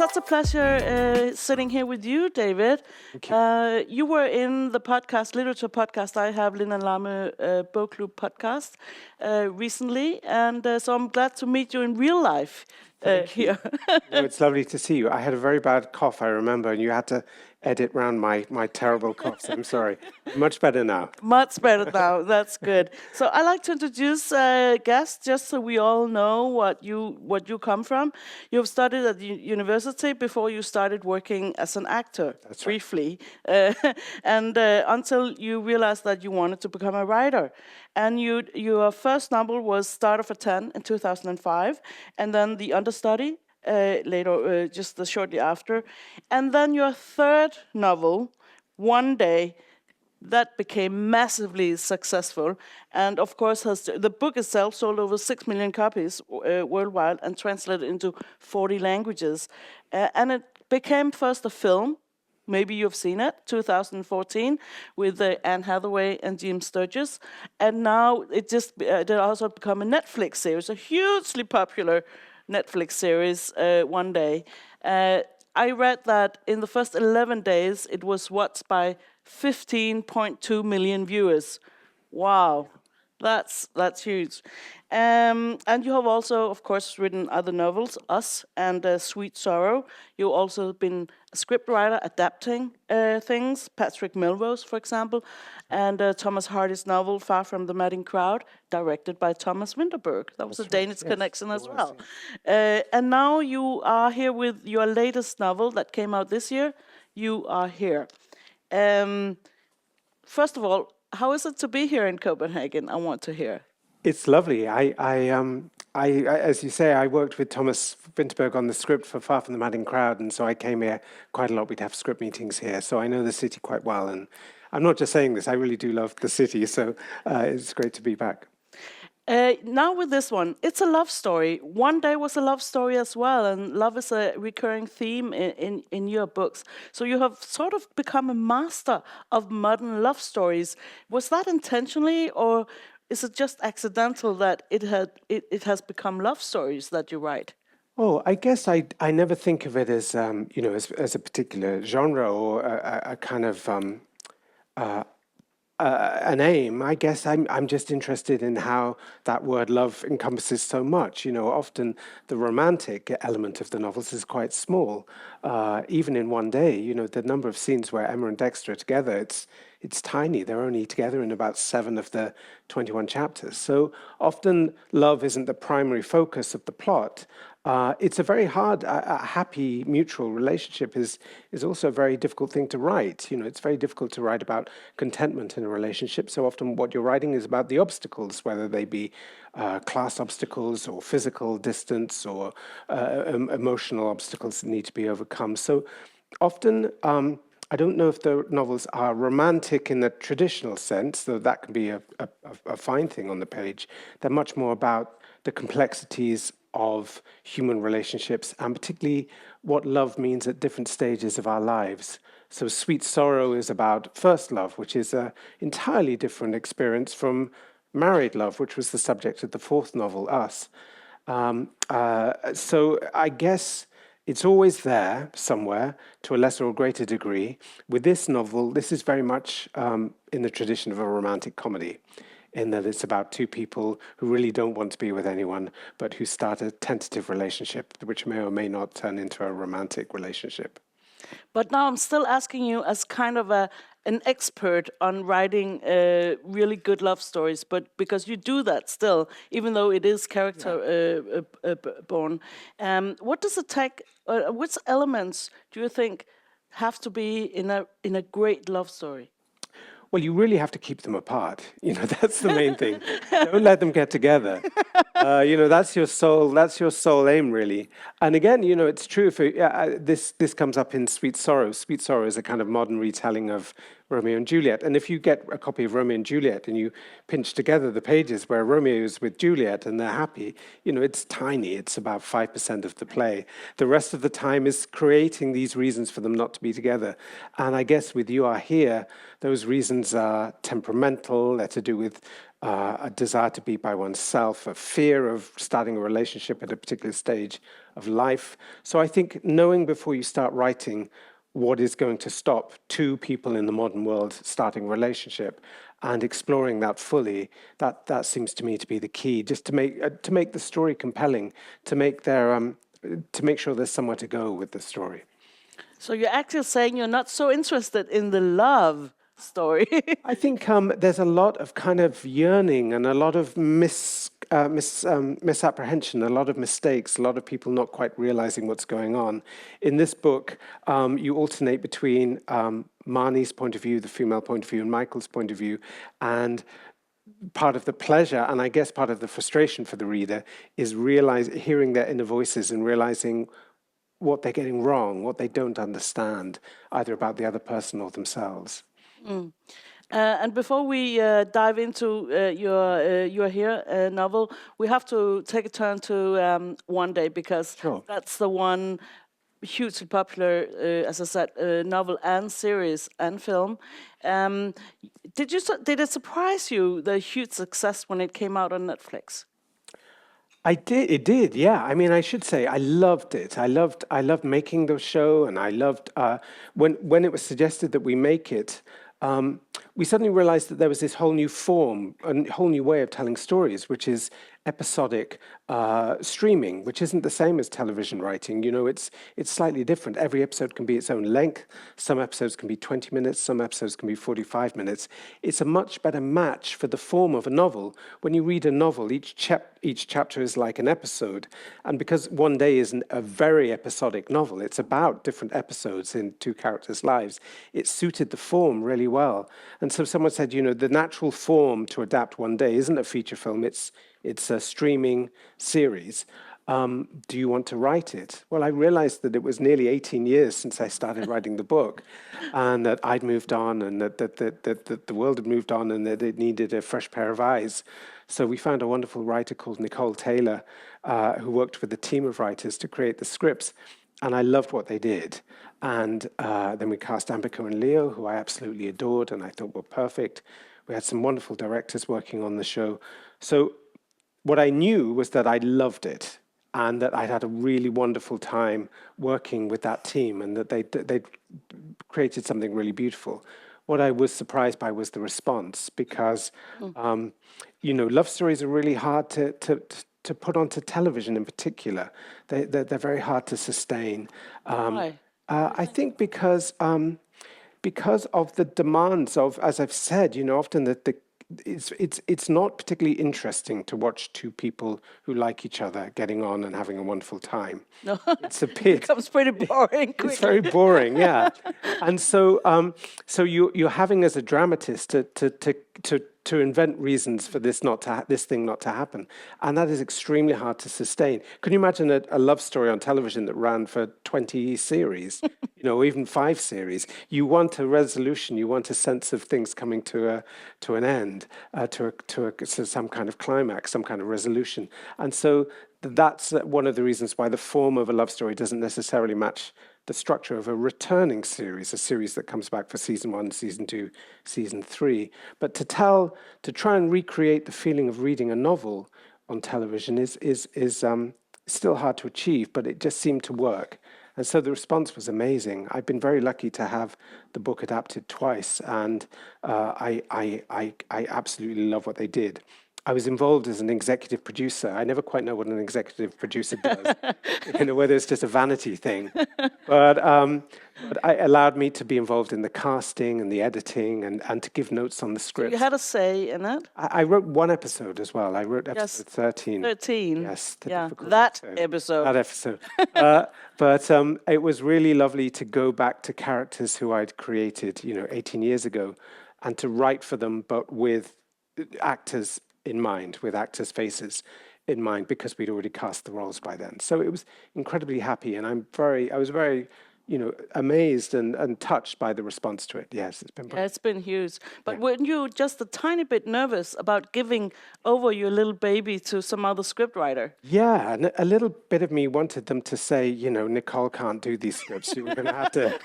such a pleasure sitting here with you, David. Thank you. You were in the literature podcast I have, Linn and Lamme Book Club podcast, recently, and so I'm glad to meet you in real life here. No, it's lovely to see you. I had a very bad cough, I remember, and you had to edit round my terrible coughs. I'm sorry. Much better now. Much better now. That's good. So I like to introduce guests just so we all know what you come from. You've studied at the university before you started working as an actor. That's right. Briefly, and until you realized that you wanted to become a writer. And your first novel was Start of a 10 in 2005, and then The Understudy later, just shortly after, and then your third novel, One Day, that became massively successful, and of course the book itself sold over 6 million copies worldwide and translated into 40 languages, and it became first a film. Maybe you've seen it, 2014, with Anne Hathaway and Jim Sturgis, and now it also become a Netflix series, a hugely popular Netflix series. One Day. I read that in the first 11 days, it was watched by 15.2 million viewers. Wow, that's huge. And you have also, of course, written other novels, Us and Sweet Sorrow. You've also been a scriptwriter, adapting things, Patrick Melrose, for example, and Thomas Hardy's novel, Far from the Madding Crowd, directed by Thomas Vinterberg. That was a Danish connection as well. And now you are here with your latest novel that came out this year, You Are Here. First of all, how is it to be here in Copenhagen? I want to hear. It's lovely. As you say, I worked with Thomas Vinterberg on the script for Far from the Madding Crowd, and so I came here quite a lot. We'd have script meetings here, so I know the city quite well. And I'm not just saying this, I really do love the city, so it's great to be back. Now with this one, it's a love story. One Day was a love story as well, and love is a recurring theme in your books. So you have sort of become a master of modern love stories. Was that intentionally, or is it just accidental that it has become love stories that you write? Oh, I guess I never think of it as as a particular genre or a kind of an aim. I guess I'm just interested in how that word love encompasses so much. Often the romantic element of the novels is quite small. Even in One Day, the number of scenes where Emma and Dexter are together, it's tiny. They're only together in about 7 of the 21 chapters. So often love isn't the primary focus of the plot. It's a very hard, happy mutual relationship is also a very difficult thing to write. It's very difficult to write about contentment in a relationship. So often what you're writing is about the obstacles, whether they be class obstacles or physical distance or emotional obstacles that need to be overcome. So often, I don't know if the novels are romantic in the traditional sense, though that can be a fine thing on the page. They're much more about the complexities of human relationships, and particularly what love means at different stages of our lives. So Sweet Sorrow is about first love, which is an entirely different experience from married love, which was the subject of the 4th novel, Us. So I guess it's always there somewhere to a lesser or greater degree. With this novel, this is very much in the tradition of a romantic comedy, in that it's about 2 people who really don't want to be with anyone, but who start a tentative relationship, which may or may not turn into a romantic relationship. But now I'm still asking you as kind of an expert on writing really good love stories, but because you do that still, even though it is character born. What does it take? Which elements do you think have to be in a great love story? Well, you really have to keep them apart. That's the main thing. Don't let them get together. That's your sole aim, really. And again, it's true for this comes up in Sweet Sorrow. Sweet Sorrow is a kind of modern retelling of Romeo and Juliet. And if you get a copy of Romeo and Juliet and you pinch together the pages where Romeo is with Juliet and they're happy, it's tiny. It's about 5% of the play. The rest of the time is creating these reasons for them not to be together. And I guess with You Are Here, those reasons are temperamental. They're to do with a desire to be by oneself, a fear of starting a relationship at a particular stage of life. So I think knowing before you start writing what is going to stop two people in the modern world starting a relationship and exploring that fully, that seems to me to be the key, just to make the story compelling, to make sure there's somewhere to go with the story. So you're actually saying you're not so interested in the love story. I think there's a lot of kind of yearning and a lot of misapprehension, a lot of mistakes, a lot of people not quite realizing what's going on. In this book, you alternate between Marnie's point of view, the female point of view, and Michael's point of view, and part of the pleasure, and I guess part of the frustration for the reader, is hearing their inner voices and realizing what they're getting wrong, what they don't understand, either about the other person or themselves. And before we dive into your Here novel, we have to take a turn to One Day, because Sure. that's the one hugely popular, as I said, novel and series and film. Did it surprise you, the huge success when it came out on Netflix? It did, yeah. I mean, I should say I loved it. I loved making the show, and I loved when it was suggested that we make it. We suddenly realized that there was this whole new form, a whole new way of telling stories, which is episodic streaming, which isn't the same as television writing. You know, it's slightly different. Every episode can be its own length. Some episodes can be 20 minutes. Some episodes can be 45 minutes. It's a much better match for the form of a novel. When you read a novel, each chapter is like an episode. And because One Day isn't a very episodic novel, it's about different episodes in two characters' lives, it suited the form really well. And so someone said, you know, the natural form to adapt One Day isn't a feature film, it's a streaming series. Do you want to write it? Well, I realized that it was nearly 18 years since I started writing the book, and that I'd moved on, and that the world had moved on, and that it needed a fresh pair of eyes. So we found a wonderful writer called Nicholls Taylor, who worked with a team of writers to create the scripts, and I loved what they did. And then we cast Ambika and Leo, who I absolutely adored and I thought were perfect. We had some wonderful directors working on the show. So what I knew was that I loved it, and that I'd had a really wonderful time working with that team, and that they'd created something really beautiful. What I was surprised by was the response, because, you know, love stories are really hard to put onto television in particular. They're very hard to sustain. Why? I think because of the demands of, as I've said, you know, often it's not particularly interesting to watch two people who like each other getting on and having a wonderful time. No, It's a it bit. becomes pretty boring It's quickly. very boring, yeah. And so, you're having as a dramatist to invent reasons for this thing not to happen, and that is extremely hard to sustain. Can you imagine a love story on television that ran for 20 series, you know, even 5 series? You want a resolution, you want a sense of things coming to an end, to some kind of climax, some kind of resolution, and so that's one of the reasons why the form of a love story doesn't necessarily match the structure of a returning series, a series that comes back for season 1, season 2, season 3. But to try and recreate the feeling of reading a novel on television is still hard to achieve, but it just seemed to work. And so the response was amazing. I've been very lucky to have the book adapted twice, and I absolutely love what they did. I was involved as an executive producer. I never quite know what an executive producer does, you know, whether it's just a vanity thing. But it allowed me to be involved in the casting and the editing, and to give notes on the You scripts. had a say in it? I wrote one episode as well. I wrote episode 13. 13. Yes, the Yeah, difficult that episode. episode. That episode. But it was really lovely to go back to characters who I'd created, you know, 18 years ago, and to write for them, but with actors in mind, with actors' faces in mind, because we'd already cast the roles by then. So it was incredibly happy, and I was very, you know, amazed and touched by the response to it. Yes, it's been Yeah, brilliant. it's been huge. But weren't you just a tiny bit nervous about giving over your little baby to some other scriptwriter? Yeah, and a little bit of me wanted them to say, you know, Nicole can't do these scripts. You're going to have to,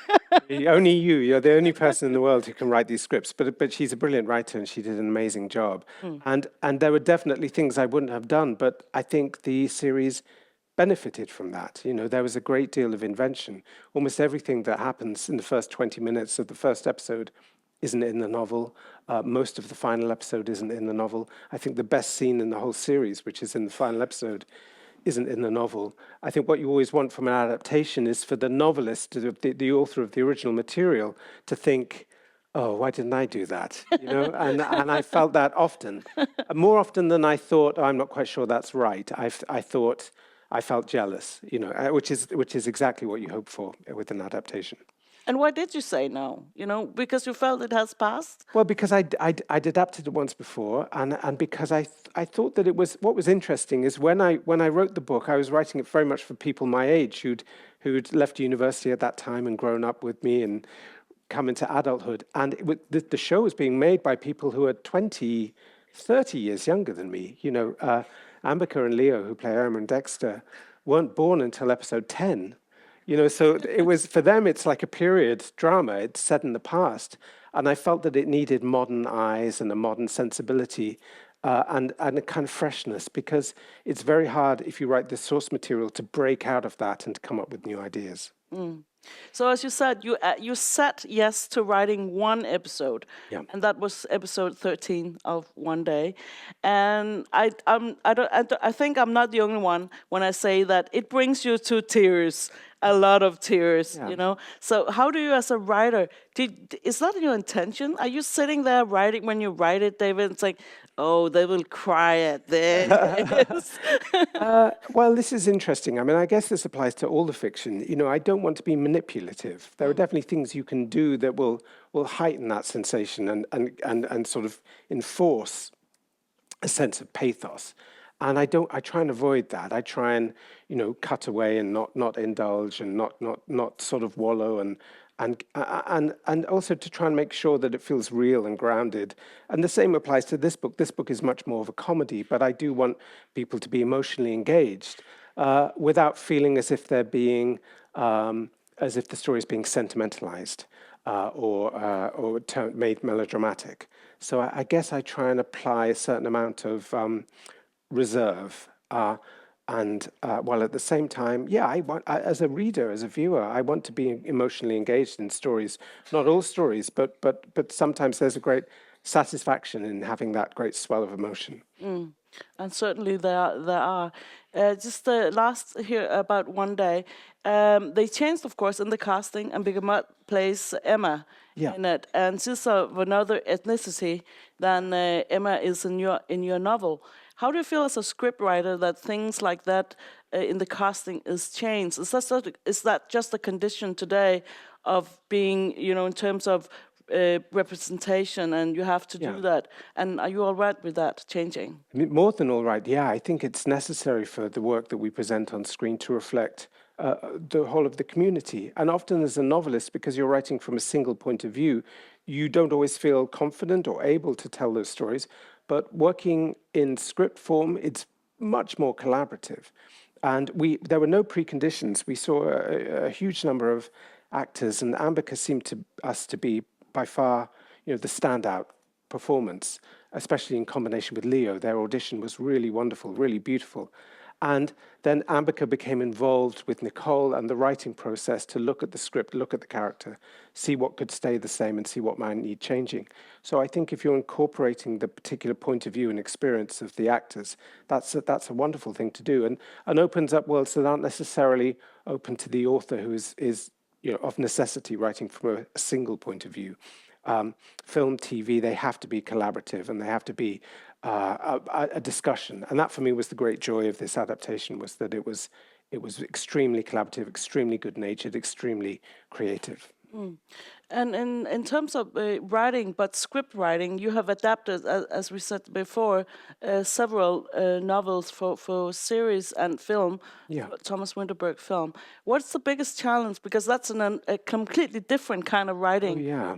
only you're the only person in the world who can write these scripts. But she's a brilliant writer, and she did an amazing job. And there were definitely things I wouldn't have done, but I think the series benefited from that. You know, there was a great deal of invention. Almost everything that happens in the first 20 minutes of the first episode isn't in the novel. Most of the final episode isn't in the novel. I think the best scene in the whole series, which is in the final episode, isn't in the novel. I think what you always want from an adaptation is for the novelist, the author of the original material, to think, oh, why didn't I do that? You know, and I felt that often, more often than I thought. Oh, I'm not quite sure that's right. I thought I felt jealous, you know, which is exactly what you hope for with an adaptation. And why did you say no? You know, because you felt it has passed? Well, because I'd adapted it once before, and because I thought that it was, what was interesting is when I wrote the book, I was writing it very much for people my age who'd left university at that time and grown up with me and come into adulthood, and the show was being made by people who are 20, 30 years younger than me. You know, Ambica and Leo, who play Irma and Dexter, weren't born until episode 10. You know, so it was, for them, it's like a period drama. It's set in the past. And I felt that it needed modern eyes and a modern sensibility and a kind of freshness, because it's very hard, if you write the source material, to break out of that and to come up with new ideas. So as you said, you said yes to writing one episode, Yeah. and that was episode 13 of One Day. And I think I'm not the only one when I say that it brings you to tears, a lot of tears. Yeah. You know. So how do you, as a writer, is that your intention? Are you sitting there writing when you write it, David? It's like, oh, they will cry at this. Well, this is interesting. I mean, I guess this applies to all the fiction. You know, I don't want to be manipulative. There are definitely things you can do that will heighten that sensation and sort of enforce a sense of pathos. And I try and avoid that. I try and, you know, cut away and not indulge and not sort of wallow and also to try and make sure that it feels real and grounded. And the same applies to this book. This book is much more of a comedy, but I do want people to be emotionally engaged without feeling as if they're being, as if the story is being sentimentalized or made melodramatic. So I guess I try and apply a certain amount of reserve, and while at the same time, yeah, as a reader, as a viewer, I want to be emotionally engaged in stories. Not all stories, but sometimes there's a great satisfaction in having that great swell of emotion. And certainly there are. Just the last here about One Day, they changed, of course, in the casting, and Bigamot plays Emma Yeah. in it, and she's of another ethnicity than Emma is in your novel. How do you feel as a scriptwriter that things like that in the casting is changed? Is that just a condition today of being, you know, in terms of representation, and you have to do that? And are you all right with that changing? More than all right, yeah. I think it's necessary for the work that we present on screen to reflect the whole of the community. And often as a novelist, because you're writing from a single point of view, you don't always feel confident or able to tell those stories. But working in script form, it's much more collaborative. And there were no preconditions. We saw a huge number of actors, and Ambica seemed to us to be by far, you know, the standout performance, especially in combination with Leo. Their audition was really wonderful, really beautiful. And then Ambica became involved with Nicole and the writing process to look at the script, look at the character, see what could stay the same and see what might need changing. So I think if you're incorporating the particular point of view and experience of the actors, that's a wonderful thing to do, and opens up worlds that aren't necessarily open to the author who is you know, of necessity writing from a single point of view. Film, TV, they have to be collaborative, and they have to be a discussion. And that for me was the great joy of this adaptation, was that it was extremely collaborative, extremely good-natured, extremely creative. And in terms of writing, but script writing, you have adapted, as we said before, several novels for series and film, Yeah. Thomas Winterberg film. What's the biggest challenge? Because that's a completely different kind of writing, yeah.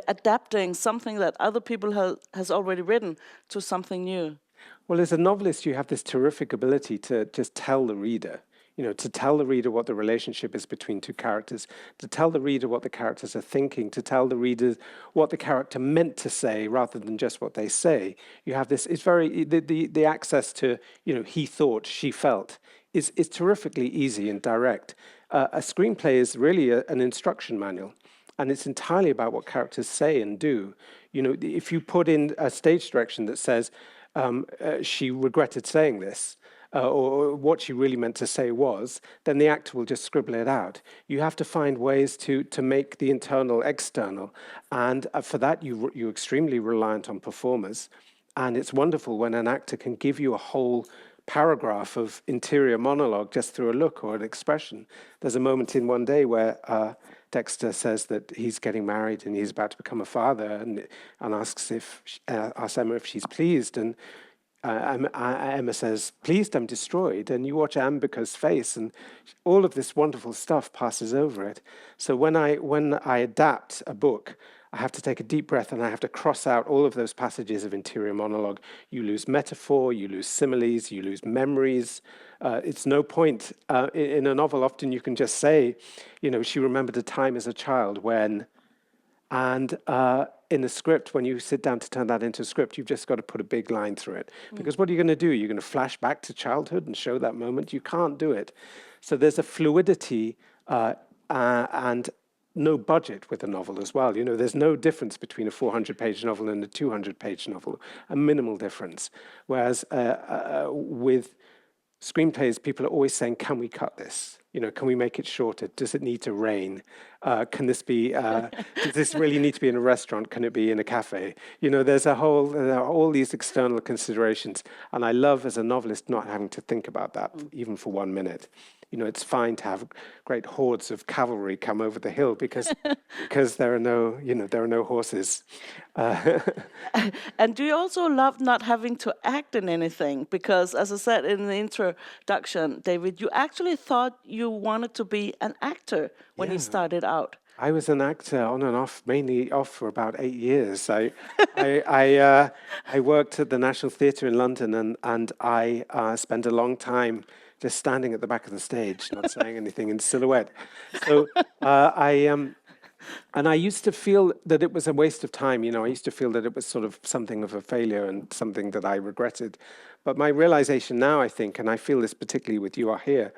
Adapting something that other people has already written to something new. Well, as a novelist, you have this terrific ability to just tell the reader. to tell the reader what the relationship is between two characters, to tell the reader what the characters are thinking, to tell the reader what the character meant to say rather than just what they say. You have this, it's very, the access to, he thought, she felt is terrifically easy and direct. A screenplay is really an instruction manual. And it's entirely about what characters say and do. If you put in a stage direction that says, she regretted saying this, or what she really meant to say was, then the actor will just scribble it out. You have to find ways to make the internal external. And for that, you're extremely reliant on performers. And it's wonderful when an actor can give you a whole paragraph of interior monologue just through a look or an expression. There's a moment in One Day where Dexter says that he's getting married and he's about to become a father, and asks Emma if she's pleased, and Emma says, "Pleased, I'm destroyed." And you watch Amber's face, and all of this wonderful stuff passes over it. So when I adapt a book, I have to take a deep breath and I have to cross out all of those passages of interior monologue. You lose metaphor, you lose similes, you lose memories. It's no point. In a novel, often you can just say, she remembered a time as a child when, and in a script, when you sit down to turn that into a script, you've just got to put a big line through it. Because what are you going to do? You're going to flash back to childhood and show that moment? You can't do it. So there's a fluidity and no budget with a novel as well. There's no difference between a 400-page novel and a 200-page novel, a minimal difference. Whereas with screenplays, people are always saying, can we cut this? Can we make it shorter? Does it need to rain? Can this be, does this really need to be in a restaurant? Can it be in a cafe? There are all these external considerations. And I love, as a novelist, not having to think about that even for 1 minute. It's fine to have great hordes of cavalry come over the hill because there are no horses. And do you also love not having to act in anything? Because, as I said in the introduction, David, you actually thought you wanted to be an actor when you started out. I was an actor on and off, mainly off for about 8 years. I worked at the National Theatre in London, and I spent a long time just standing at the back of the stage, not saying anything, in silhouette. So I used to feel that it was a waste of time. I used to feel that it was sort of something of a failure and something that I regretted. But my realization now, I think, and I feel this particularly with You Are Here,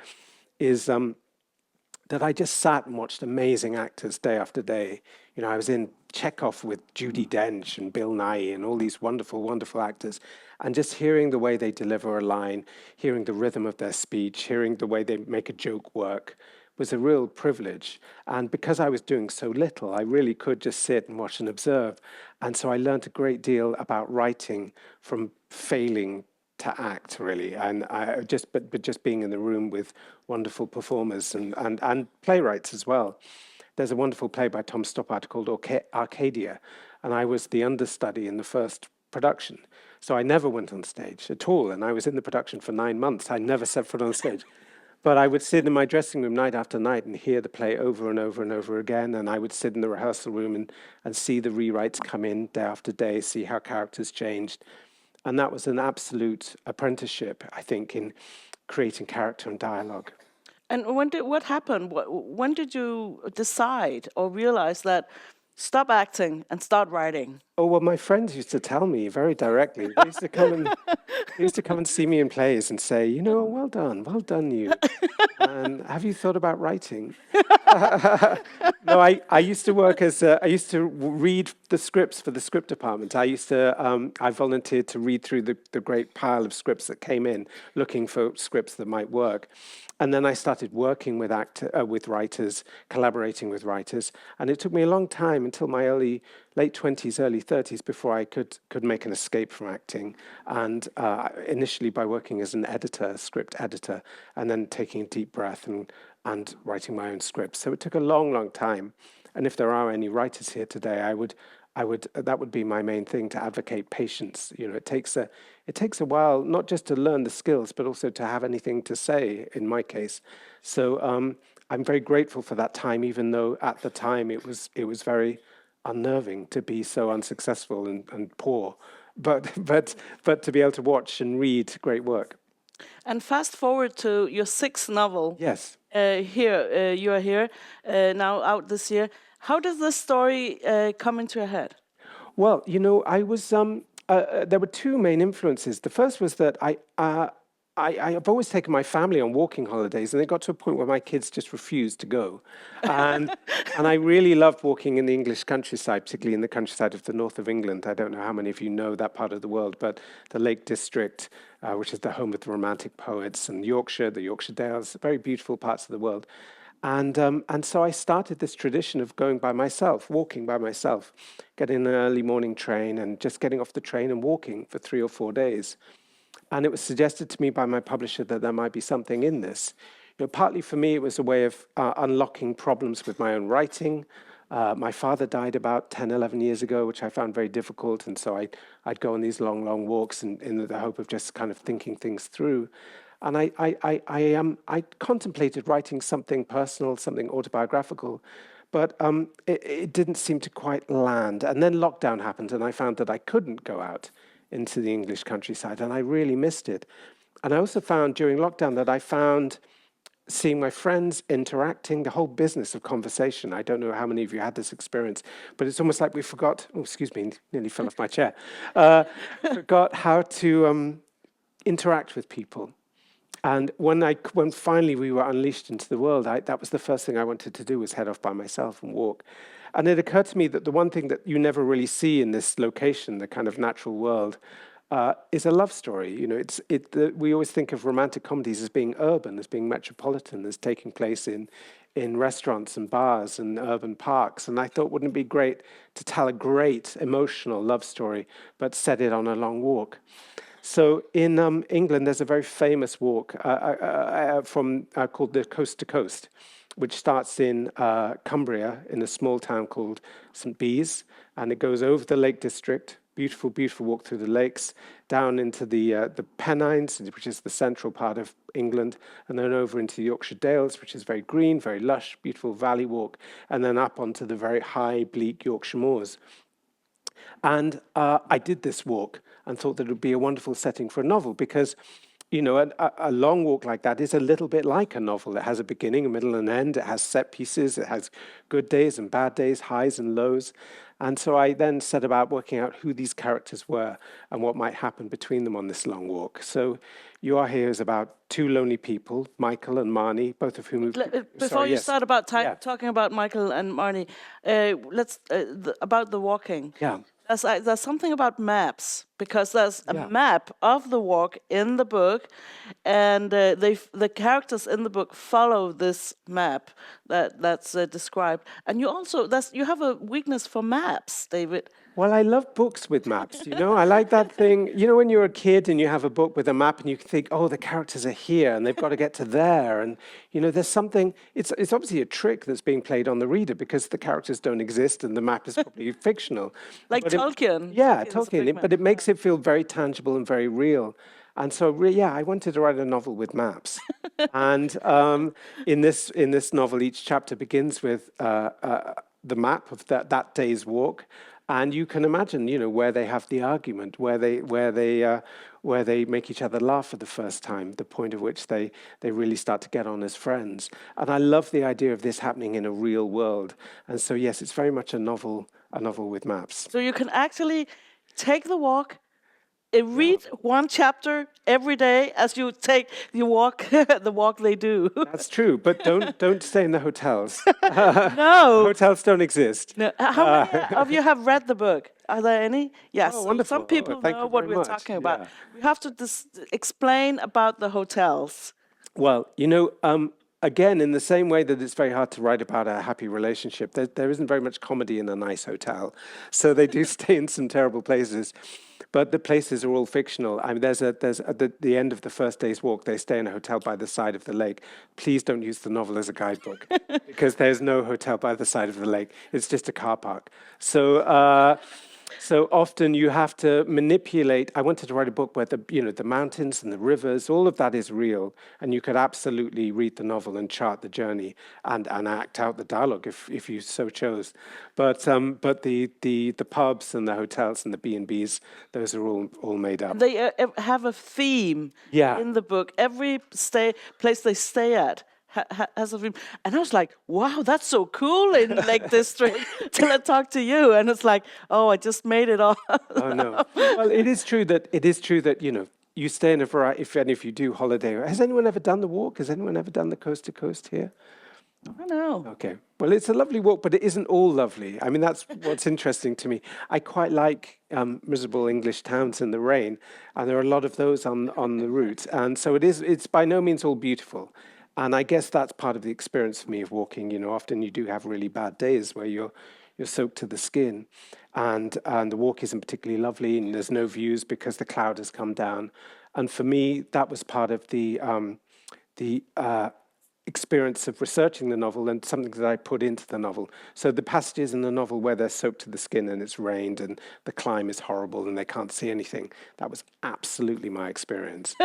is that I just sat and watched amazing actors day after day. I was in Chekhov with Judi Dench and Bill Nighy and all these wonderful, wonderful actors, and just hearing the way they deliver a line, hearing the rhythm of their speech, hearing the way they make a joke work was a real privilege. And because I was doing so little, I really could just sit and watch and observe. And so I learned a great deal about writing from failing to act, really, and just being in the room with wonderful performers and playwrights as well. There's a wonderful play by Tom Stoppard called Arcadia, and I was the understudy in the first production. So I never went on stage at all, and I was in the production for 9 months. I never set foot on stage. But I would sit in my dressing room night after night and hear the play over and over and over again, and I would sit in the rehearsal room and see the rewrites come in day after day, see how characters changed. And that was an absolute apprenticeship, I think, in creating character and dialogue. And what happened? When did you decide or realize that stop acting and start writing? Oh, well, my friends used to tell me very directly. They used to come and see me in plays and say, well done, you. And have you thought about writing? No, I used to work I used to read the scripts for the script department. I volunteered to read through the great pile of scripts that came in, looking for scripts that might work. And then I started working with writers, collaborating with writers. And it took me a long time, until my late 20s, early 30s, before I could make an escape from acting. And initially by working as an editor, script editor, and then taking a deep breath and writing my own scripts. So it took a long, long time. And if there are any writers here today, that would be my main thing, to advocate patience. It takes a while, not just to learn the skills, but also to have anything to say, in my case. So I'm very grateful for that time, even though at the time it was very unnerving to be so unsuccessful and poor, but to be able to watch and read great work. And fast forward to your sixth novel. Yes. You are here now, out this year. How does this story come into your head? Well, I was. There were two main influences. The first was that I've always taken my family on walking holidays, and it got to a point where my kids just refused to go. And and I really loved walking in the English countryside, particularly in the countryside of the north of England. I don't know how many of you know that part of the world, but the Lake District, which is the home of the Romantic poets, and Yorkshire, the Yorkshire Dales, very beautiful parts of the world. And so I started this tradition of going by myself, walking by myself, getting an early morning train and just getting off the train and walking for 3 or 4 days. And it was suggested to me by my publisher that there might be something in this. Partly for me, it was a way of unlocking problems with my own writing. My father died about 10, 11 years ago, which I found very difficult. And so I'd go on these long, long walks in the hope of just kind of thinking things through. And I contemplated writing something personal, something autobiographical, but it didn't seem to quite land. And then lockdown happened, and I found that I couldn't go out into the English countryside, and I really missed it. And I also found during lockdown that I found seeing my friends interacting, the whole business of conversation. I don't know how many of you had this experience, but it's almost like we forgot, oh, excuse me, nearly fell off my chair, forgot how to interact with people. And when finally we were unleashed into the world, that was the first thing I wanted to do, was head off by myself and walk. And it occurred to me that the one thing that you never really see in this location, the kind of natural world, is a love story. We always think of romantic comedies as being urban, as being metropolitan, as taking place in restaurants and bars and urban parks. And I thought, wouldn't it be great to tell a great emotional love story, but set it on a long walk? So in England, there's a very famous walk called the Coast to Coast, which starts in Cumbria, in a small town called St. Bees, and it goes over the Lake District, beautiful, beautiful walk through the lakes, down into the Pennines, which is the central part of England, and then over into the Yorkshire Dales, which is very green, very lush, beautiful valley walk, and then up onto the very high, bleak Yorkshire moors. And I did this walk and thought that it would be a wonderful setting for a novel because, a long walk like that is a little bit like a novel. It has a beginning, a middle, and end. It has set pieces. It has good days and bad days, highs and lows. And so I then set about working out who these characters were and what might happen between them on this long walk. So You Are Here is about two lonely people, Michael and Marnie, both of whom... Before you start about talking about Michael and Marnie, let's about the walking. Yeah. There's something about maps, because there's a map of the walk in the book, and the characters in the book follow this map that's described. And you have a weakness for maps, David. Well, I love books with maps, I like that thing. When you're a kid and you have a book with a map and you think, oh, the characters are here and they've got to get to there. And, there's something, it's obviously a trick that's being played on the reader because the characters don't exist and the map is probably fictional. Like Tolkien. Tolkien, but it makes it feel very tangible and very real. And so, I wanted to write a novel with maps. And in this novel, each chapter begins with the map of that day's walk. And you can imagine, where they have the argument, where they make each other laugh for the first time, the point at which they really start to get on as friends. And I love the idea of this happening in a real world. And so, yes, it's very much a novel with maps. So you can actually take the walk, read one chapter every day as you take the walk, the walk they do. That's true, but don't stay in the hotels. No. Hotels don't exist. No. How many of you have read the book? Are there any? Yes. Oh, wonderful. Some people know what we're talking about. We have to explain about the hotels. Well, again, in the same way that it's very hard to write about a happy relationship, there isn't very much comedy in a nice hotel. So they do stay in some terrible places. But the places are all fictional. I mean, there's at the end of the first day's walk, they stay in a hotel by the side of the lake. Please don't use the novel as a guidebook because there's no hotel by the side of the lake. It's just a car park. So So often you have to manipulate. I wanted to write a book where the mountains and the rivers, all of that is real, and you could absolutely read the novel and chart the journey and act out the dialogue if you so chose. But the pubs and the hotels and the B&Bs, those are all made up. They have a theme Yeah. in the book. Every place they stay at has a theme. And I was like, wow, that's so cool in Lake District till I talked to you. And it's like, oh, I just made it all. Oh no. Well, it is true that you stay in a variety. If you do holiday, has anyone ever done the walk? Has anyone ever done the coast to coast here? I don't know. Okay. Well, it's a lovely walk, but it isn't all lovely. I mean, that's what's interesting to me. I quite like miserable English towns in the rain, and there are a lot of those on the route. And so it's by no means all beautiful. And I guess that's part of the experience for me of walking. Often you do have really bad days where you're soaked to the skin, and the walk isn't particularly lovely, and there's no views because the cloud has come down. And for me, that was part of the experience of researching the novel and something that I put into the novel. So the passages in the novel where they're soaked to the skin and it's rained and the climb is horrible and they can't see anything, that was absolutely my experience.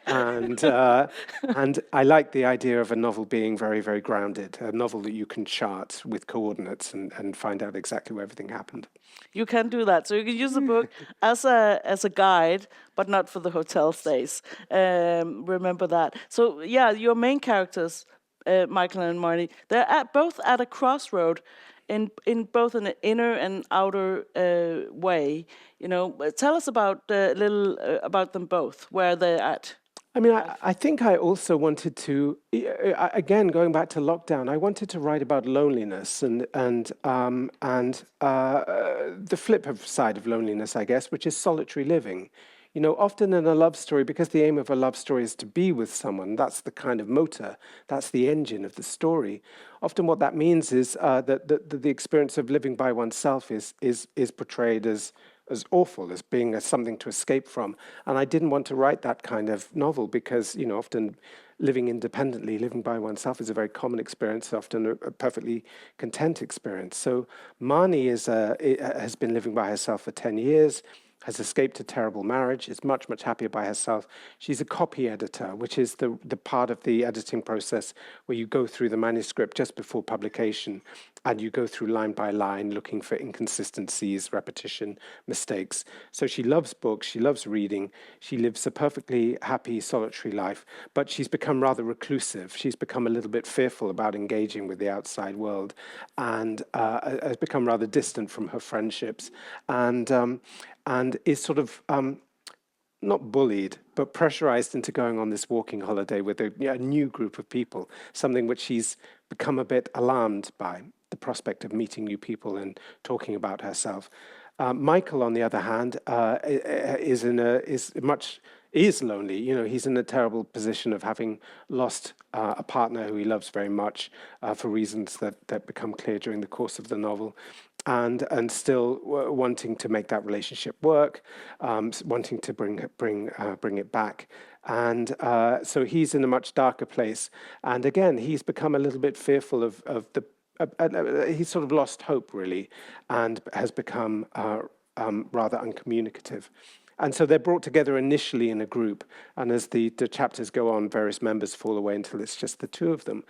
and I like the idea of a novel being very, very grounded, a novel that you can chart with coordinates and find out exactly where everything happened. You can do that. So you can use the book as a guide, but not for the hotel stays. Remember that. So yeah, your main characters, Michael and Marty, they're both at a crossroad, in both an inner and outer way. Tell us about a little about them both, where they're at. I mean, I think I also wanted to, again, going back to lockdown, I wanted to write about loneliness and the flip side of loneliness, I guess, which is solitary living. Often in a love story, because the aim of a love story is to be with someone, that's the kind of motor, that's the engine of the story. Often what that means is that the experience of living by oneself is portrayed as awful, as being something to escape from. And I didn't want to write that kind of novel because, often living independently, living by oneself is a very common experience, often a perfectly content experience. So Marnie has been living by herself for 10 years, has escaped a terrible marriage, is much, much happier by herself. She's a copy editor, which is the part of the editing process where you go through the manuscript just before publication and you go through line by line looking for inconsistencies, repetition, mistakes. So she loves books, she loves reading, she lives a perfectly happy, solitary life, but she's become rather reclusive. She's become a little bit fearful about engaging with the outside world and has become rather distant from her friendships and is sort of not bullied, but pressurized into going on this walking holiday with a new group of people, something which she's become a bit alarmed by, the prospect of meeting new people and talking about herself. Michael, on the other hand, is lonely. He's in a terrible position of having lost a partner who he loves very much for reasons that become clear during the course of the novel. And still wanting to make that relationship work, wanting to bring it back, and so he's in a much darker place. And again, he's become a little bit fearful of the. He's sort of lost hope really, and has become rather uncommunicative. And so they're brought together initially in a group, and as the chapters go on, various members fall away until it's just the two of them.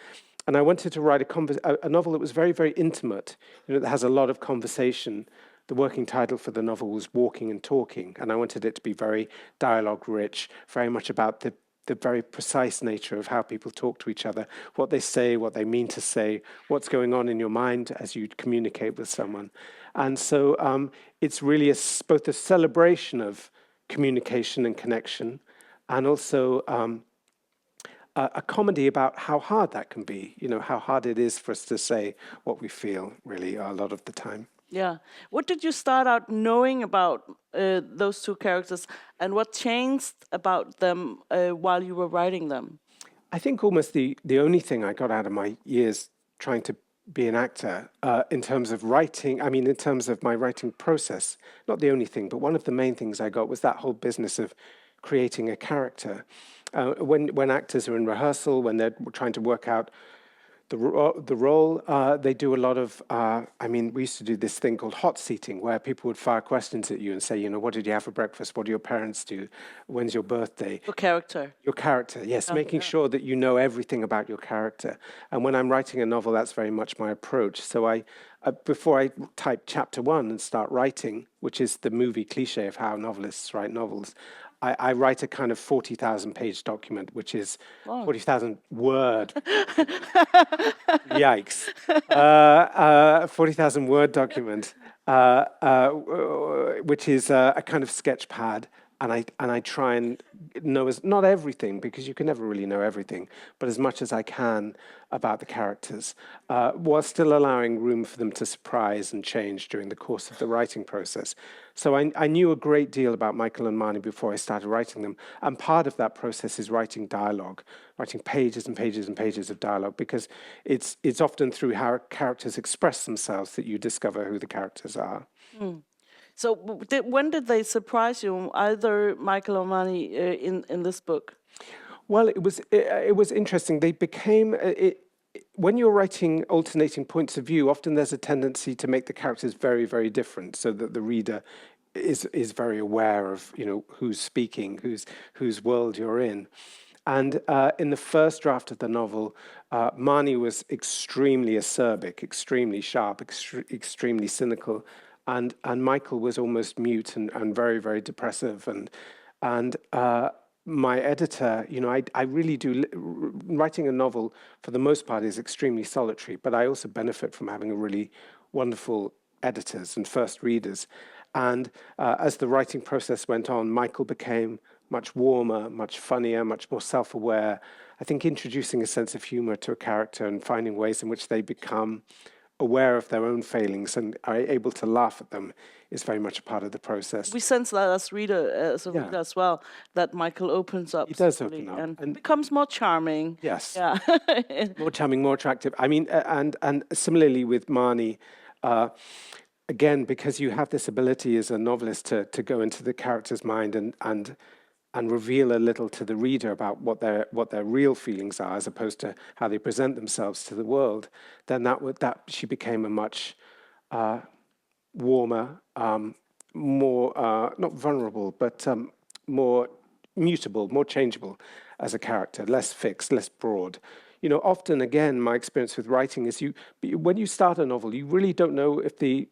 And I wanted to write a novel that was very, very intimate, that has a lot of conversation. The working title for the novel was Walking and Talking, and I wanted it to be very dialogue-rich, very much about the very precise nature of how people talk to each other, what they say, what they mean to say, what's going on in your mind as you communicate with someone. And so it's really both a celebration of communication and connection, and also a comedy about how hard that can be, how hard it is for us to say what we feel, really, a lot of the time. Yeah. What did you start out knowing about those two characters, and what changed about them while you were writing them? I think almost the only thing I got out of my years trying to be an actor in terms of writing, in terms of my writing process, not the only thing, but one of the main things I got was that whole business of creating a character. When actors are in rehearsal, when they're trying to work out The role, they do a lot of, I mean, we used to do this thing called hot seating, where people would fire questions at you and say, you know, what did you have for breakfast? What do your parents do? When's your birthday? Your character. Your character, yes, making sure that you know everything about your character. And when I'm writing a novel, that's very much my approach. So before I type chapter one and start writing, which is the movie cliche of how novelists write novels, I write a kind of 40,000 page document, which is 40,000 word. Yikes. 40,000 word document, which is a kind of sketch pad. And I try and know not everything, because you can never really know everything, but as much as I can about the characters, while still allowing room for them to surprise and change during the course of the writing process. So I knew a great deal about Michael and Marnie before I started writing them. And part of that process is writing dialogue, writing pages and pages and pages of dialogue, because it's often through how characters express themselves that you discover who the characters are. So when did they surprise you, either Michael or Marnie, in this book? Well, it was interesting. They became when you're writing alternating points of view, often there's a tendency to make the characters very, very different, so that the reader is very aware of, you know, who's speaking, whose world you're in. And in the first draft of the novel, Marnie was extremely acerbic, extremely sharp, extremely cynical, and Michael was almost mute and very, very depressive. And my editor, you know, I really do, writing a novel for the most part is extremely solitary, but I also benefit from having a really wonderful editors and first readers. And as the writing process went on, Michael became much warmer, much funnier, much more self-aware. I think introducing a sense of humor to a character and finding ways in which they become aware of their own failings and are able to laugh at them is very much a part of the process. We sense that as reader as well, that Michael opens up. He does slowly open up and becomes more charming. Yes. Yeah. More charming, more attractive. I mean, and similarly with Marnie, again, because you have this ability as a novelist to go into the character's mind and reveal a little to the reader about what their real feelings are, as opposed to how they present themselves to the world, then that she became a much warmer, more not vulnerable, but more mutable, more changeable as a character, less fixed, less broad. You know, often, again, my experience with writing is when you start a novel, you really don't know if the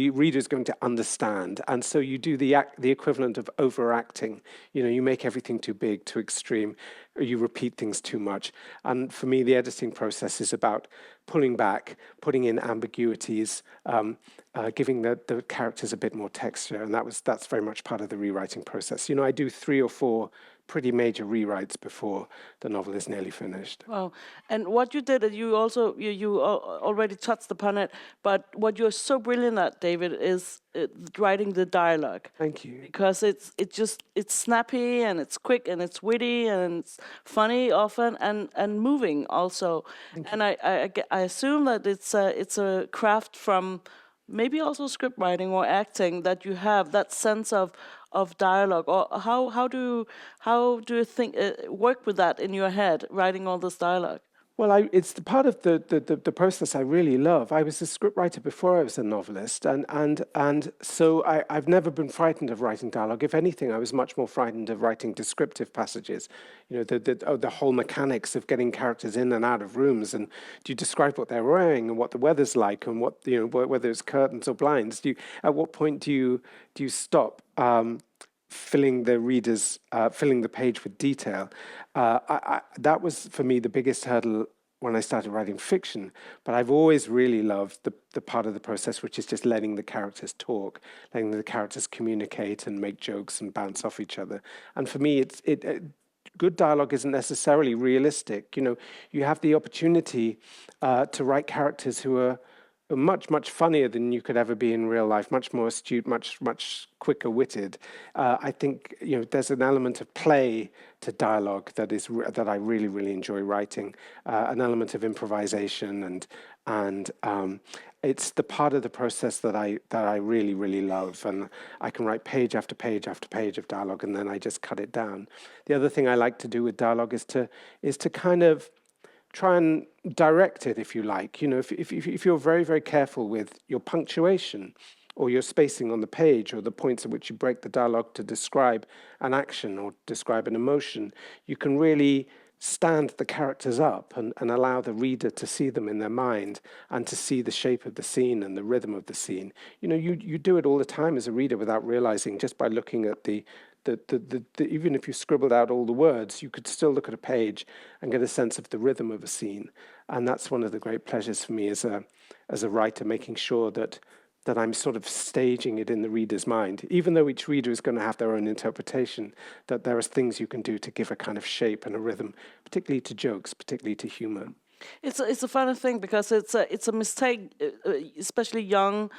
reader is going to understand, and so you do the equivalent of overacting. You know, you make everything too big, too extreme, or you repeat things too much. And for me, the editing process is about pulling back, putting in ambiguities, giving the characters a bit more texture, and that's very much part of the rewriting process. You know, I do 3 or 4 pretty major rewrites before the novel is nearly finished. Wow. And what you did, you also you already touched upon it, but what you're so brilliant at, David, is writing the dialogue. Thank you. Because it's snappy and it's quick and it's witty and it's funny often and moving also. And I assume that it's a craft from maybe also script writing or acting, that you have that sense of dialogue. Or how do you think work with that in your head, writing all this dialogue? Well, it's the part of the process I really love. I was a scriptwriter before I was a novelist, and so I've never been frightened of writing dialogue. If anything, I was much more frightened of writing descriptive passages. You know, the whole mechanics of getting characters in and out of rooms, and do you describe what they're wearing and what the weather's like and what, you know, whether it's curtains or blinds? At what point do you stop? Filling the page with detail. That was for me the biggest hurdle when I started writing fiction. But I've always really loved the part of the process which is just letting the characters talk, letting the characters communicate and make jokes and bounce off each other. And for me, good dialogue isn't necessarily realistic. You know, you have the opportunity to write characters who are much, much funnier than you could ever be in real life, much more astute, much, much quicker witted. I think, you know, there's an element of play to dialogue that I really, really enjoy writing, an element of improvisation, and it's the part of the process that I really, really love. And I can write page after page after page of dialogue, and then I just cut it down. The other thing I like to do with dialogue is to kind of try and direct it, if you like. You know, if you're very, very careful with your punctuation or your spacing on the page or the points at which you break the dialogue to describe an action or describe an emotion, you can really stand the characters up and allow the reader to see them in their mind and to see the shape of the scene and the rhythm of the scene. You know, you do it all the time as a reader without realizing, just by looking at the even if you scribbled out all the words, you could still look at a page and get a sense of the rhythm of a scene. And that's one of the great pleasures for me as a writer, making sure that I'm sort of staging it in the reader's mind, even though each reader is going to have their own interpretation, that there are things you can do to give a kind of shape and a rhythm, particularly to jokes, particularly to humor. It's a funny thing because it's a mistake, especially young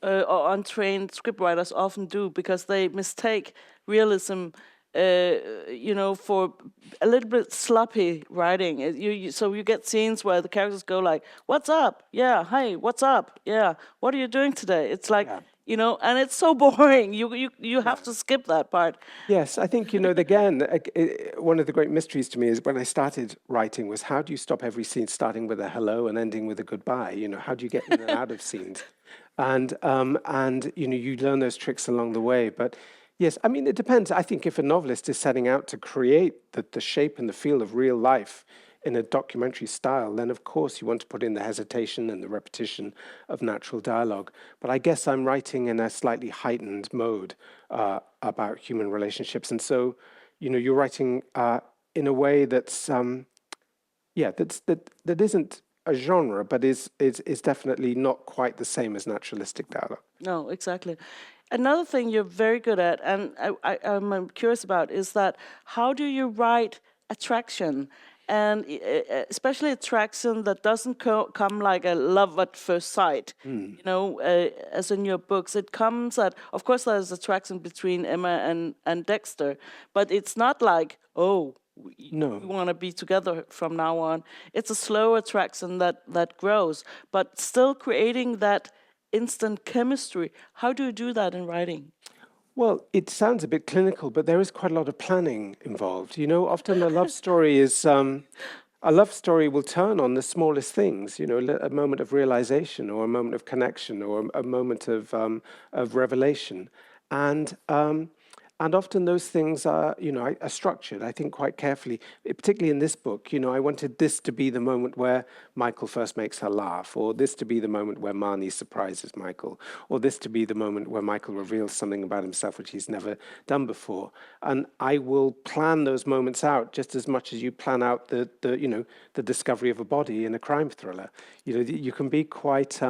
or untrained scriptwriters often do, because they mistake realism, for a little bit sloppy writing. So you get scenes where the characters go like, "What's up? Yeah, hey, what's up? Yeah, what are you doing today?" It's like, Yeah. and it's so boring. You have to skip that part. Yes, I think, again, one of the great mysteries to me is when I started writing was, how do you stop every scene starting with a hello and ending with a goodbye? You know, how do you get in and out of scenes? And you learn those tricks along the way. But yes, I mean, it depends. I think if a novelist is setting out to create the shape and the feel of real life in a documentary style, then of course you want to put in the hesitation and the repetition of natural dialogue. But I guess I'm writing in a slightly heightened mode about human relationships, and so you're writing in a way that's that isn't a genre, but is definitely not quite the same as naturalistic dialogue. No, exactly. Another thing you're very good at, and I'm curious about, is that how do you write attraction? And especially attraction that doesn't come like a love at first sight. As in your books, it comes at, of course, there's attraction between Emma and Dexter, but it's not like, oh, we No. want to be together from now on. It's a slow attraction that grows, but still creating that instant chemistry. How do you do that in writing? Well, it sounds a bit clinical, but there is quite a lot of planning involved. Often a love story will turn on the smallest things. A moment of realization, or a moment of connection, or a moment of revelation, and often those things are structured, I think, quite carefully. Particularly in this book, I wanted this to be the moment where Michael first makes her laugh, or this to be the moment where Marnie surprises Michael, or this to be the moment where Michael reveals something about himself which he's never done before. And I will plan those moments out just as much as you plan out the discovery of a body in a crime thriller. You can be quite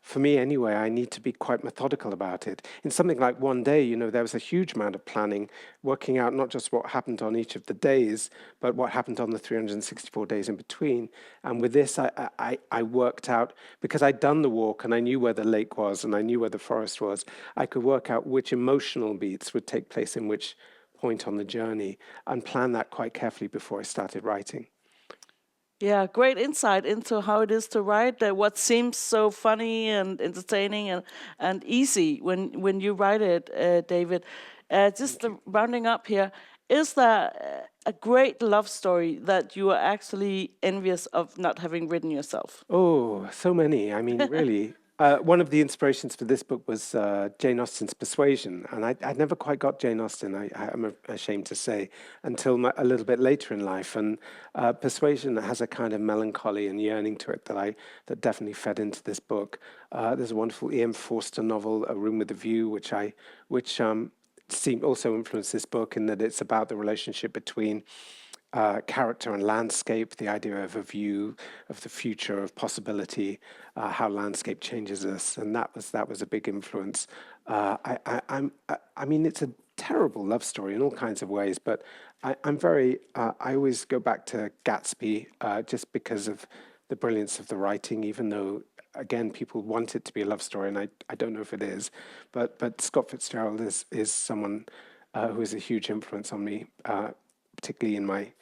for me anyway, I need to be quite methodical about it. In something like One Day, there was a huge amount of planning, working out not just what happened on each of the days, but what happened on the 364 days in between. And with this, I worked out, because I'd done the walk and I knew where the lake was and I knew where the forest was, I could work out which emotional beats would take place in which point on the journey, and plan that quite carefully before I started writing. Yeah, great insight into how it is to write. What seems so funny and entertaining and easy when you write it, David. Just rounding up here, is there a great love story that you are actually envious of not having written yourself? Oh, so many. I mean, really. One of the inspirations for this book was Jane Austen's Persuasion, and I never quite got Jane Austen, I'm ashamed to say, until a little bit later in life. And Persuasion has a kind of melancholy and yearning to it that definitely fed into this book. There's a wonderful E.M. Forster novel, A Room with a View, which seemed also influenced this book, in that it's about the relationship between character and landscape, the idea of a view of the future, of possibility, how landscape changes us, and that was a big influence. I mean, it's a terrible love story in all kinds of ways, but I always go back to Gatsby just because of the brilliance of the writing, even though, again, people want it to be a love story, and I don't know if it is, but Scott Fitzgerald is someone who is a huge influence on me, particularly in my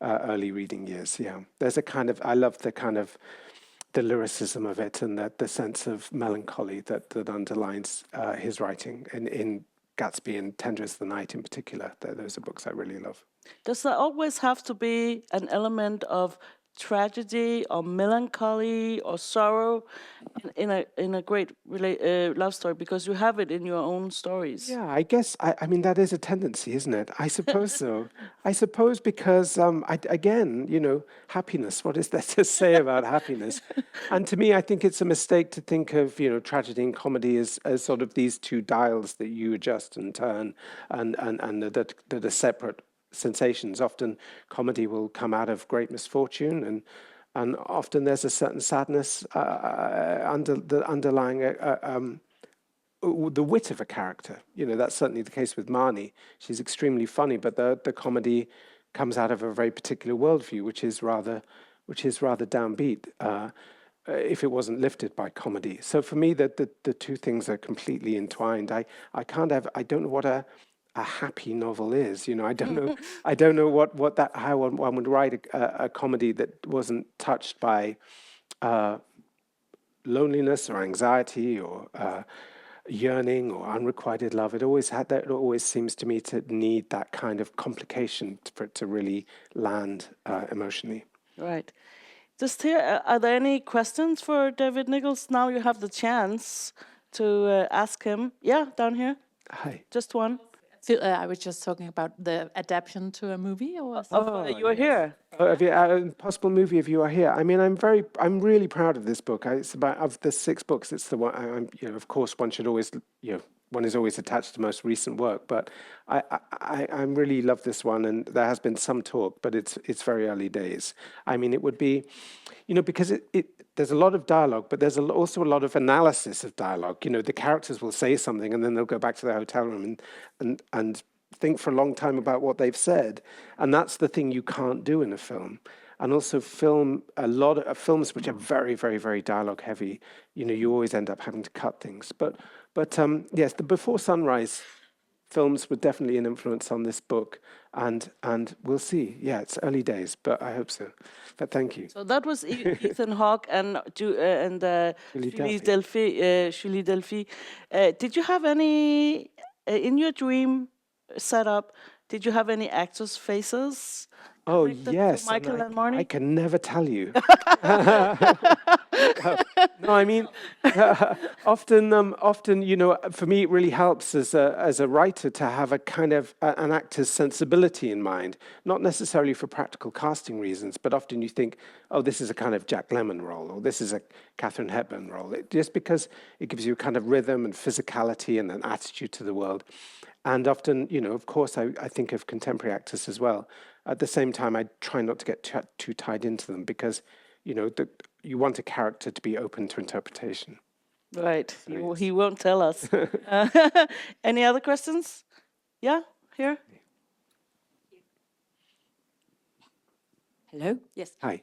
early reading years. Yeah, there's I love the lyricism of it, and the sense of melancholy that underlines his writing in Gatsby and Tender as the Night in particular. Those are books I really love. Does there always have to be an element of tragedy or melancholy or sorrow in a great love story, because you have it in your own stories. Yeah, I guess, I mean, that is a tendency, isn't it? I suppose so. I suppose because, again, happiness, what is there to say about happiness? And to me, I think it's a mistake to think of, tragedy and comedy as sort of these two dials that you adjust and turn and that are separate sensations. Often comedy will come out of great misfortune, and often there's a certain sadness underlying the wit of a character. That's certainly the case with Marnie. She's extremely funny, but the comedy comes out of a very particular worldview, which is rather downbeat. If it wasn't lifted by comedy. So for me, the two things are completely entwined. I don't know what a happy novel is. I don't know how one would write a comedy that wasn't touched by loneliness or anxiety or yearning or unrequited love. It always seems to me to need that kind of complication for it to really land emotionally. Right. Just here, are there any questions for David Nicholls? Now you have the chance to ask him. Yeah, down here. Hi. Just one. I was just talking about the adaptation to a movie, or You are here. Possible movie if you are here. I mean, I'm really proud of this book. It's about, of the 6 books, it's the one. Of course, one should always, one is always attached to most recent work. But I really love this one, and there has been some talk, but it's very early days. I mean, it would be, because there's a lot of dialogue, but there's also a lot of analysis of dialogue. The characters will say something, and then they'll go back to their hotel room and think for a long time about what they've said, and that's the thing you can't do in a film. And also a lot of films which are very, very, very dialogue heavy, you always end up having to cut things. But yes, the Before Sunrise films were definitely an influence on this book, and we'll see. Yeah, it's early days, but I hope so. But thank you. So that was Ethan Hawke and Julie Delphi. Did you have any in your dream setup? Did you have any actors' faces? Oh connected to yes, Michael and Marnie? I can never tell you. No, I mean, often, for me, it really helps as a writer to have a kind of an actor's sensibility in mind, not necessarily for practical casting reasons, but often you think, oh, this is a kind of Jack Lemmon role, or this is a Katharine Hepburn role, just because it gives you a kind of rhythm and physicality and an attitude to the world. And often, of course, I think of contemporary actors as well. At the same time, I try not to get too tied into them because, you want a character to be open to interpretation. Right. He won't tell us. Any other questions? Yeah, here. Hello? Yes. Hi.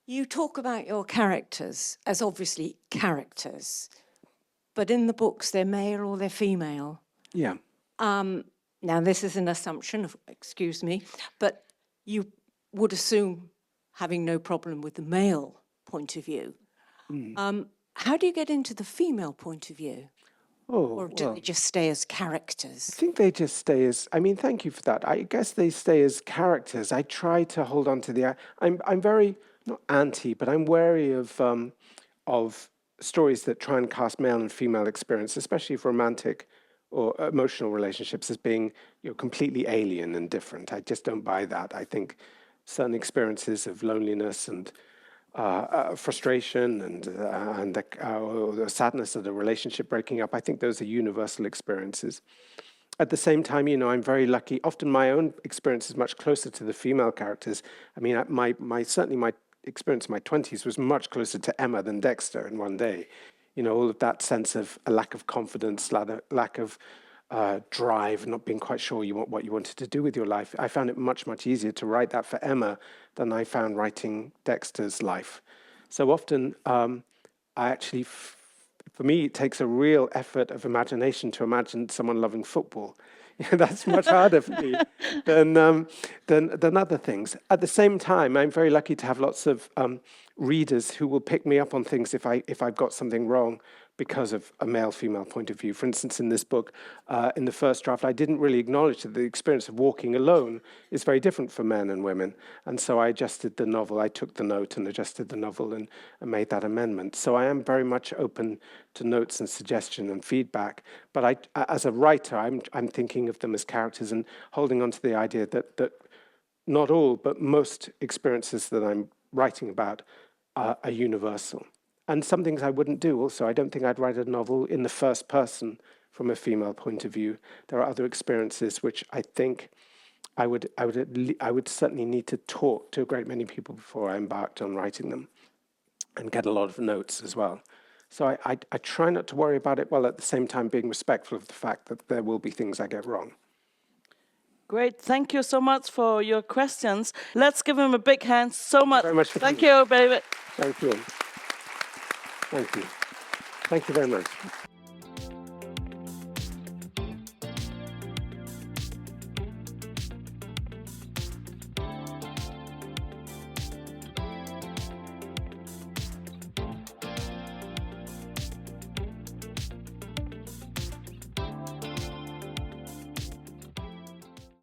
You talk about your characters as obviously characters, but in the books they're male or they're female. Yeah. Now, this is an assumption, excuse me, but you would assume having no problem with the male point of view. How do you get into the female point of view? Or do they just stay as characters? I think they just stay as, thank you for that. I guess they stay as characters. I try to hold on to I'm very, not anti, but I'm wary of stories that try and cast male and female experience, especially for romantic or emotional relationships, as being completely alien and different. I just don't buy that. I think certain experiences of loneliness and frustration and the sadness of the relationship breaking up, I think those are universal experiences. At the same time, I'm very lucky. Often my own experience is much closer to the female characters. I mean, certainly my experience in my 20s was much closer to Emma than Dexter in one day. All of that sense of a lack of confidence, lack of drive, not being quite sure what you wanted to do with your life. I found it much, much easier to write that for Emma than I found writing Dexter's life. So often, for me, it takes a real effort of imagination to imagine someone loving football. That's much harder for me than other things. At the same time, I'm very lucky to have lots of readers who will pick me up on things if I've got something wrong, because of a male-female point of view. For instance, in this book, in the first draft, I didn't really acknowledge that the experience of walking alone is very different for men and women. And so I adjusted the novel. I took the note and adjusted the novel and made that amendment. So I am very much open to notes and suggestion and feedback. But as a writer, I'm thinking of them as characters and holding on to the idea that not all, but most experiences that I'm writing about are universal. And some things I wouldn't do also. I don't think I'd write a novel in the first person from a female point of view. There are other experiences which I think I would certainly need to talk to a great many people before I embarked on writing them and get a lot of notes as well. So I try not to worry about it, while at the same time being respectful of the fact that there will be things I get wrong. Great. Thank you so much for your questions. Let's give him a big hand. So much. Very much for Thank coming. you, baby. Thank you. Thank you. Thank you very much.